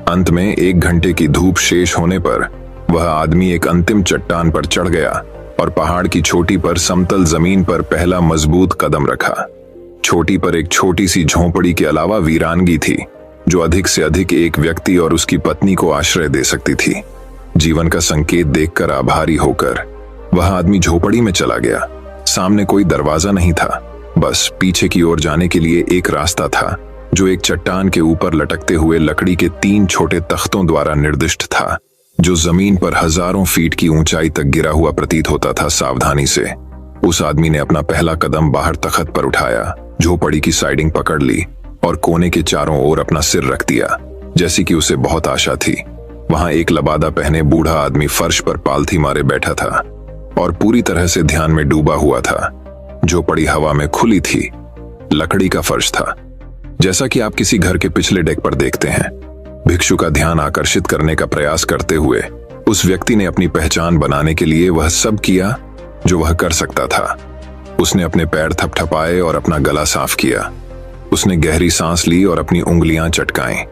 अंत में 1 घंटे की धूप शेष होने पर वह आदमी एक अंतिम चट्टान पर चढ़ गया और पहाड़ की चोटी पर समतल जमीन पर पहला मजबूत कदम रखा। चोटी पर एक छोटी सी झोंपड़ी के अलावा वीरानगी थी, जो अधिक से अधिक एक व्यक्ति और उसकी पत्नी को आश्रय दे सकती थी। जीवन का संकेत देखकर आभारी होकर वह आदमी झोपड़ी में चला गया। सामने कोई दरवाजा नहीं था, बस पीछे की ओर जाने के लिए एक रास्ता था, जो एक चट्टान के ऊपर लटकते हुए लकड़ी के 3 छोटे तख्तों द्वारा निर्दिष्ट था, जो जमीन पर हजारों फीट की ऊंचाई तक गिरा हुआ प्रतीत होता था। सावधानी से उस आदमी ने अपना पहला कदम बाहर तख्त पर उठाया, झोपड़ी की साइडिंग पकड़ ली और कोने के चारों ओर अपना सिर रख दिया, जैसी कि उसे बहुत आशा थी। वहां एक लबादा पहने बूढ़ा आदमी फर्श पर पालथी मारे बैठा था और पूरी तरह से ध्यान में डूबा हुआ था। झोपड़ी हवा में खुली थी, लकड़ी का फर्श था, जैसा कि आप किसी घर के पिछले डेक पर देखते हैं। भिक्षु का ध्यान आकर्षित करने का प्रयास करते हुए उस व्यक्ति ने अपनी पहचान बनाने के लिए वह सब किया जो वह कर सकता था। उसने अपने पैर थपथपाए और अपना गला साफ किया। उसने गहरी सांस ली और अपनी उंगलियां चटकाईं,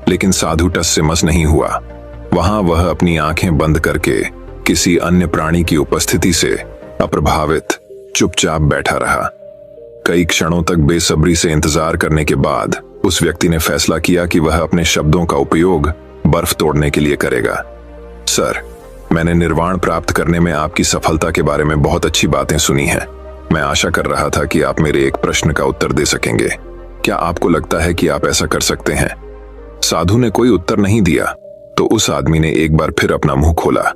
लेकिन साधु टस से मस नहीं हुआ। वहां वह अपनी आंखें बंद करके किसी अन्य प्राणी की उपस्थिति से अप्रभावित चुपचाप बैठा रहा। कई क्षणों तक बेसब्री से इंतजार करने के बाद उस व्यक्ति ने फैसला किया कि वह अपने शब्दों का उपयोग बर्फ तोड़ने के लिए करेगा। सर, मैंने निर्वाण प्राप्त करने में आपकी सफलता के बारे में बहुत अच्छी बातें सुनी हैं। मैं आशा कर रहा था कि आप मेरे एक प्रश्न का उत्तर दे सकेंगे। क्या आपको लगता है कि आप ऐसा कर सकते हैं? साधु ने कोई उत्तर नहीं दिया तो उस आदमी ने एक बार फिर अपना मुंह खोला।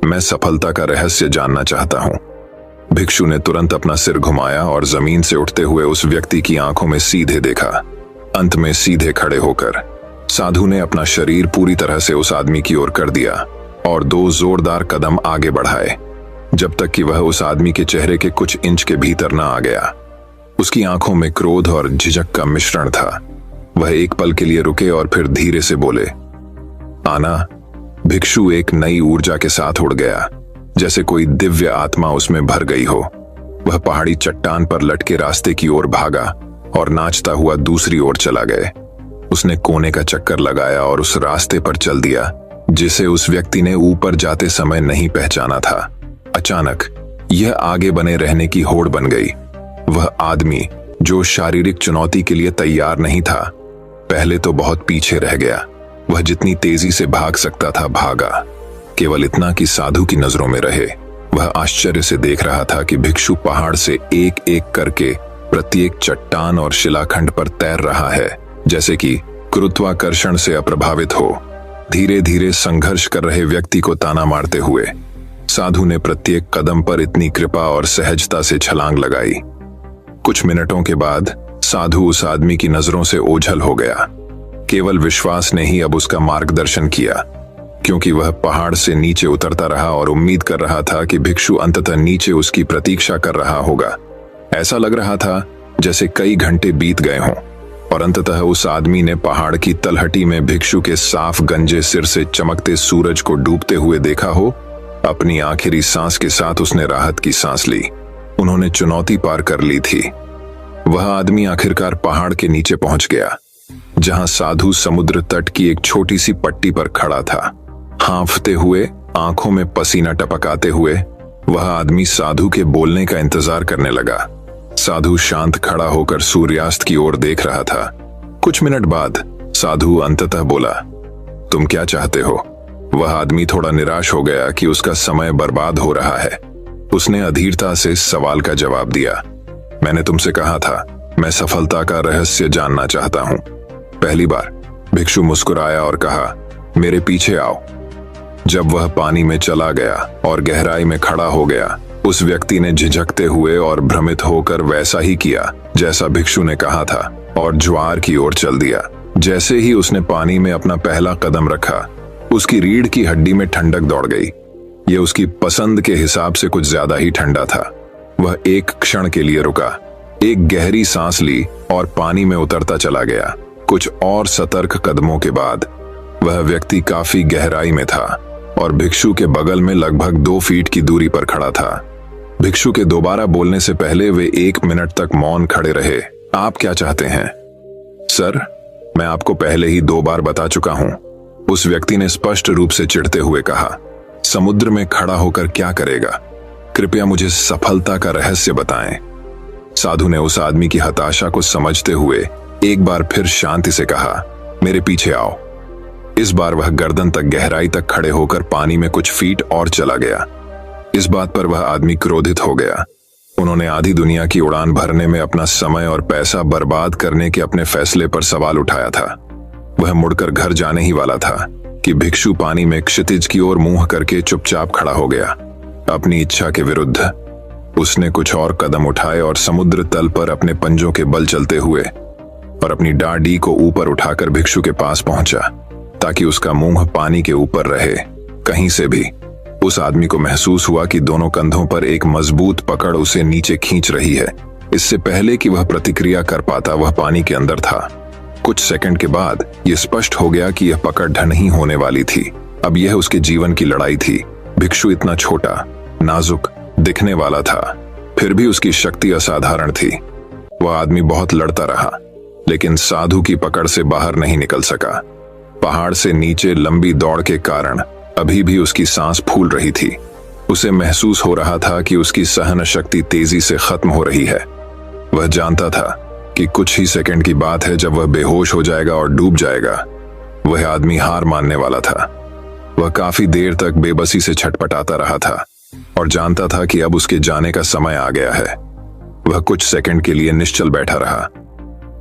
मैं सफलता का रहस्य जानना चाहता हूं। भिक्षु ने तुरंत अपना सिर घुमाया और जमीन से उठते हुए उस व्यक्ति की आंखों में सीधे देखा। अंत में सीधे खड़े होकर साधु ने अपना शरीर पूरी तरह से उस आदमी की ओर कर दिया और 2 जोरदार कदम आगे बढ़ाए, जब तक कि वह उस आदमी के चेहरे के कुछ इंच के भीतर न आ गया। उसकी आंखों में क्रोध और झिझक का मिश्रण था। वह एक पल के लिए रुके और फिर धीरे से बोले, आना। भिक्षु एक नई ऊर्जा के साथ उड़ गया, जैसे कोई दिव्य आत्मा उसमें भर गई हो। वह पहाड़ी चट्टान पर लटके रास्ते की ओर भागा और नाचता हुआ दूसरी ओर चला गए। उसने कोने का चक्कर लगाया और उस रास्ते पर चल दिया जिसे उस व्यक्ति ने ऊपर जाते समय नहीं पहचाना था। अचानक यह आगे बने रहने की होड़ बन गई। वह आदमी जो शारीरिक चुनौती के लिए तैयार नहीं था, पहले तो बहुत पीछे रह गया। वह जितनी तेजी से भाग सकता था भागा, केवल इतना कि साधु की नजरों में रहे। वह आश्चर्य से देख रहा था कि भिक्षु पहाड़ से एक एक करके प्रत्येक चट्टान और शिलाखंड पर तैर रहा है, जैसे कि गुरुत्वाकर्षण से अप्रभावित हो। धीरे धीरे संघर्ष कर रहे व्यक्ति को ताना मारते हुए साधु ने प्रत्येक कदम पर इतनी कृपा और सहजता से छलांग लगाई। कुछ मिनटों के बाद साधु उस आदमी की नजरों से ओझल हो गया। केवल विश्वास ने ही अब उसका मार्गदर्शन किया, क्योंकि वह पहाड़ से नीचे उतरता रहा और उम्मीद कर रहा था कि भिक्षु अंततः नीचे उसकी प्रतीक्षा कर रहा होगा। ऐसा लग रहा था जैसे कई घंटे बीत गए हों और अंततः उस आदमी ने पहाड़ की तलहटी में भिक्षु के साफ गंजे सिर से चमकते सूरज को डूबते हुए देखा हो। अपनी आखिरी सांस के साथ उसने राहत की सांस ली। उन्होंने चुनौती पार कर ली थी। वह आदमी आखिरकार पहाड़ के नीचे पहुंच गया, जहां साधु समुद्र तट की एक छोटी सी पट्टी पर खड़ा था। हांफते हुए, आंखों में पसीना टपकाते हुए वह आदमी साधु के बोलने का इंतजार करने लगा। साधु शांत खड़ा होकर सूर्यास्त की ओर देख रहा था। कुछ मिनट बाद साधु अंततः बोला, तुम क्या चाहते हो? वह आदमी थोड़ा निराश हो गया कि उसका समय बर्बाद हो रहा है। उसने अधीरता से सवाल का जवाब दिया, मैंने तुमसे कहा था, मैं सफलता का रहस्य जानना चाहता हूं। पहली बार भिक्षु मुस्कुराया और कहा, मेरे पीछे आओ। जब वह पानी में चला गया और गहराई में खड़ा हो गया, उस व्यक्ति ने झिझकते हुए और भ्रमित होकर वैसा ही किया जैसा भिक्षु ने कहा था और ज्वार की ओर चल दिया। जैसे ही उसने पानी में अपना पहला कदम रखा, उसकी रीढ़ की हड्डी में ठंडक दौड़ गई। यह उसकी पसंद के हिसाब से कुछ ज्यादा ही ठंडा था। वह एक क्षण के लिए रुका, एक गहरी सांस ली और पानी में उतरता चला गया। कुछ और सतर्क कदमों के बाद वह व्यक्ति काफी गहराई में था और भिक्षु के बगल में लगभग 2 फीट की दूरी पर खड़ा था। भिक्षु के दोबारा बोलने से पहले वे 1 मिनट तक मौन खड़े रहे आप क्या चाहते हैं? सर, मैं आपको पहले ही 2 बार बता चुका हूं, उस व्यक्ति ने स्पष्ट रूप से चिढ़ते हुए कहा। समुद्र में खड़ा होकर क्या करेगा? कृपया मुझे सफलता का रहस्य बताएं। साधु ने उस आदमी की हताशा को समझते हुए एक बार फिर शांति से कहा, मेरे पीछे आओ। इस बार वह गर्दन तक गहराई तक खड़े होकर पानी में कुछ फीट और चला गया। इस बात पर वह आदमी क्रोधित हो गया। उन्होंने आधी दुनिया की उड़ान भरने में अपना समय और पैसा बर्बाद करने के अपने फैसले पर सवाल उठाया था। वह मुड़कर घर जाने ही वाला था कि भिक्षु पानी में क्षितिज की ओर मुंह करके चुपचाप खड़ा हो गया। अपनी इच्छा के विरुद्ध उसने कुछ और कदम उठाए और समुद्र तल पर अपने पंजों के बल चलते हुए और अपनी डांडी को ऊपर उठाकर भिक्षु के पास पहुंचा, ताकि उसका मुंह पानी के ऊपर रहे। कहीं से भी उस आदमी को महसूस हुआ कि दोनों कंधों पर एक मजबूत पकड़ उसे नीचे खींच रही है। इससे पहले कि वह प्रतिक्रिया कर पाता, वह पानी के अंदर था। कुछ सेकंड के बाद यह स्पष्ट हो गया कि यह पकड़ नहीं होने वाली थी। अब यह उसके जीवन की लड़ाई थी। भिक्षु इतना छोटा, नाजुक दिखने वाला था, फिर भी उसकी शक्ति असाधारण थी। वह आदमी बहुत लड़ता रहा, लेकिन साधु की पकड़ से बाहर नहीं निकल सका। पहाड़ से नीचे लंबी दौड़ के कारण अभी भी उसकी सांस फूल रही थी। उसे महसूस हो रहा था कि उसकी सहन शक्ति तेजी से खत्म हो रही है। वह जानता था कि कुछ ही सेकंड की बात है जब वह बेहोश हो जाएगा और डूब जाएगा। वह आदमी हार मानने वाला था। वह काफी देर तक बेबसी से छटपटाता रहा था और जानता था कि अब उसके जाने का समय आ गया है। वह कुछ सेकंड के लिए निश्चल बैठा रहा।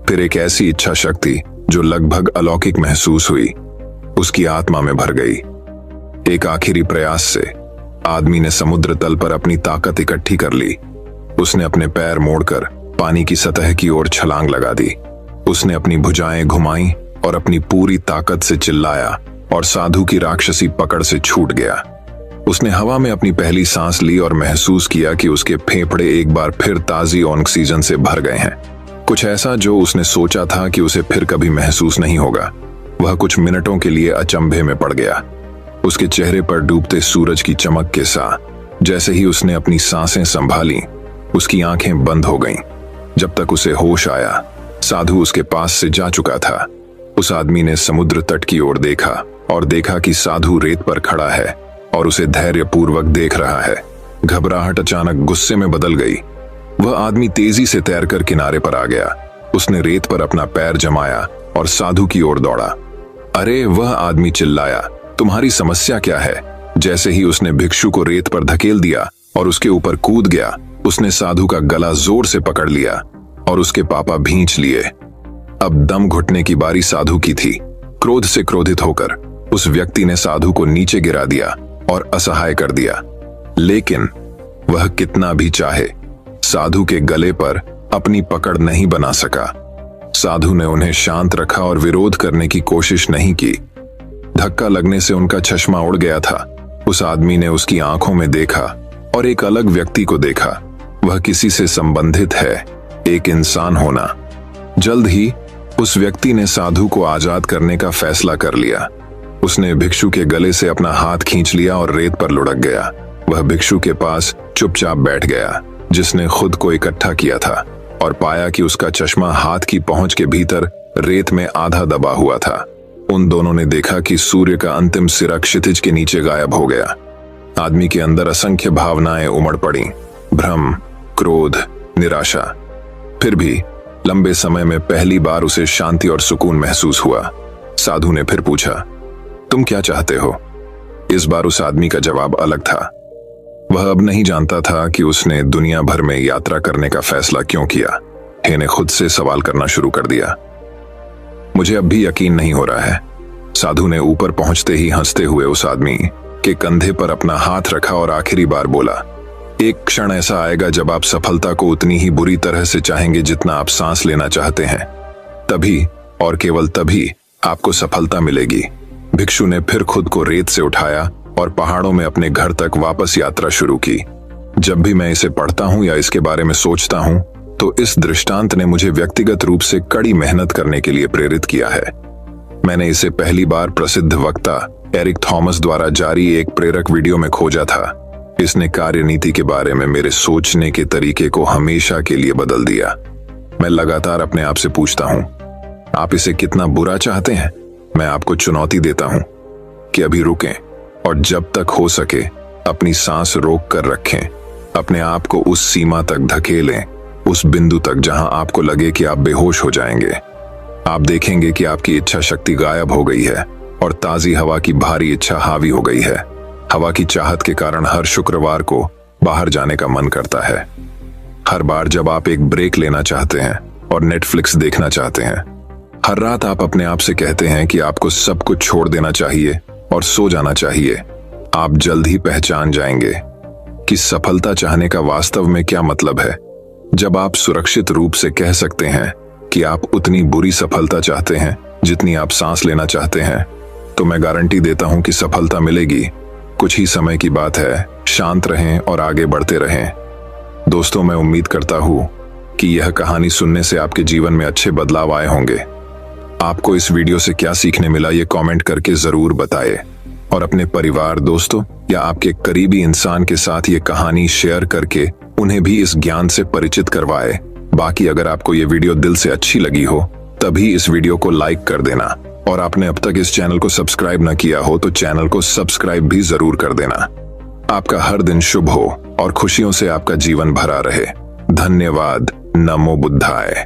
फिर एक ऐसी इच्छा शक्ति जो लगभग अलौकिक महसूस हुई, उसकी आत्मा में भर गई। एक आखिरी प्रयास से आदमी ने समुद्र तल पर अपनी ताकत इकट्ठी कर ली। उसने अपने पैर मोड़कर पानी की सतह की ओर छलांग लगा दी। उसने अपनी भुजाएं घुमाई और अपनी पूरी ताकत से चिल्लाया और साधु की राक्षसी पकड़ से छूट गया। उसने हवा में अपनी पहली सांस ली और महसूस किया कि उसके फेफड़े एक बार फिर ताजी ऑक्सीजन से भर गए हैं। कुछ ऐसा जो उसने सोचा था कि उसे फिर कभी महसूस नहीं होगा। वह कुछ मिनटों के लिए अचंभे में पड़ गया। उसके चेहरे पर डूबते सूरज की चमक के साथ जैसे ही उसने अपनी सांसें संभाली, उसकी आंखें बंद हो गईं। जब तक उसे होश आया, साधु उसके पास से जा चुका था। उस आदमी ने समुद्र तट की ओर देखा और देखा कि साधु रेत पर खड़ा है और उसे धैर्यपूर्वक देख रहा है। घबराहट अचानक गुस्से में बदल गई। वह आदमी तेजी से तैरकर किनारे पर आ गया। उसने रेत पर अपना पैर जमाया और साधु की ओर दौड़ा। अरे, वह आदमी चिल्लाया, तुम्हारी समस्या क्या है? जैसे ही उसने भिक्षु को रेत पर धकेल दिया और उसके ऊपर कूद गया, उसने साधु का गला जोर से पकड़ लिया और उसके पापा भींच लिए। अब दम घुटने की बारी साधु की थी। क्रोध से क्रोधित होकर उस व्यक्ति ने साधु को नीचे गिरा दिया और असहाय कर दिया। लेकिन वह कितना भी चाहे, साधु के गले पर अपनी पकड़ नहीं बना सका। साधु ने उन्हें शांत रखा और विरोध करने की कोशिश नहीं की। धक्का लगने से उनका चश्मा उड़ गया था। उस आदमी ने उसकी आंखों में देखा और एक अलग व्यक्ति को देखा। वह किसी से संबंधित है, एक इंसान होना। जल्द ही उस व्यक्ति ने साधु को आजाद करने का फैसला कर लिया। उसने भिक्षु के गले से अपना हाथ खींच लिया और रेत पर लुढ़क गया। वह भिक्षु के पास चुपचाप बैठ गया, जिसने खुद को इकट्ठा किया था, और पाया कि उसका चश्मा हाथ की पहुंच के भीतर रेत में आधा दबा हुआ था। उन दोनों ने देखा कि सूर्य का अंतिम सिरा क्षितिज के नीचे गायब हो गया। आदमी के अंदर असंख्य भावनाएं उमड़ पड़ी, भ्रम, क्रोध, निराशा। फिर भी लंबे समय में पहली बार उसे शांति और सुकून महसूस हुआ। साधु ने फिर पूछा, तुम क्या चाहते हो? इस बार उस आदमी का जवाब अलग था। वह अब नहीं जानता था कि उसने दुनिया भर में यात्रा करने का फैसला क्यों किया। हे ने खुद से सवाल करना शुरू कर दिया। मुझे अब भी यकीन नहीं हो रहा है। साधु ने ऊपर पहुंचते ही हंसते हुए उस आदमी के कंधे पर अपना हाथ रखा और आखिरी बार बोला, एक क्षण ऐसा आएगा जब आप सफलता को उतनी ही बुरी तरह से चाहेंगे जितना आप सांस लेना चाहते हैं। तभी और केवल तभी आपको सफलता मिलेगी। भिक्षु ने फिर खुद को रेत से उठाया और पहाड़ों में अपने घर तक वापस यात्रा शुरू की। जब भी मैं इसे पढ़ता हूं या इसके बारे में सोचता हूं, तो इस दृष्टांत ने मुझे व्यक्तिगत रूप से कड़ी मेहनत करने के लिए प्रेरित किया है। मैंने इसे पहली बार प्रसिद्ध वक्ता एरिक थॉमस द्वारा जारी एक प्रेरक वीडियो में खोजा था। इसने कार्यनीति के बारे में मेरे सोचने के तरीके को हमेशा के लिए बदल दिया। मैं लगातार अपने आप से पूछता हूं, आप इसे कितना बुरा चाहते हैं? मैं आपको चुनौती देता हूं कि अभी रुकें और जब तक हो सके अपनी सांस रोक कर रखें। अपने आप को उस सीमा तक धकेलें, उस बिंदु तक जहां आपको लगे कि आप बेहोश हो जाएंगे। आप देखेंगे कि आपकी इच्छा शक्ति गायब हो गई है और ताजी हवा की भारी इच्छा हावी हो गई है। हवा की चाहत के कारण हर शुक्रवार को बाहर जाने का मन करता है। हर बार जब आप एक ब्रेक लेना चाहते हैं और नेटफ्लिक्स देखना चाहते हैं, हर रात आप अपने आप से कहते हैं कि आपको सब कुछ छोड़ देना चाहिए और सो जाना चाहिए। आप जल्द ही पहचान जाएंगे कि सफलता चाहने का वास्तव में क्या मतलब है। जब आप सुरक्षित रूप से कह सकते हैं कि आप उतनी बुरी सफलता चाहते हैं जितनी आप सांस लेना चाहते हैं, तो मैं गारंटी देता हूं कि सफलता मिलेगी। कुछ ही समय की बात है। शांत रहें और आगे बढ़ते रहें। दोस्तों, मैं उम्मीद करता हूं कि यह कहानी सुनने से आपके जीवन में अच्छे बदलाव आए होंगे। आपको इस वीडियो से क्या सीखने मिला, ये कमेंट करके जरूर बताएं और अपने परिवार, दोस्तों या आपके करीबी इंसान के साथ ये कहानी शेयर करके उन्हें भी इस ज्ञान से परिचित करवाएं। बाकी अगर आपको ये वीडियो दिल से अच्छी लगी हो तभी इस वीडियो को लाइक कर देना, और आपने अब तक इस चैनल को सब्सक्राइब न किया हो तो चैनल को सब्सक्राइब भी जरूर कर देना। आपका हर दिन शुभ हो और खुशियों से आपका जीवन भरा रहे। धन्यवाद। नमो बुद्धाय।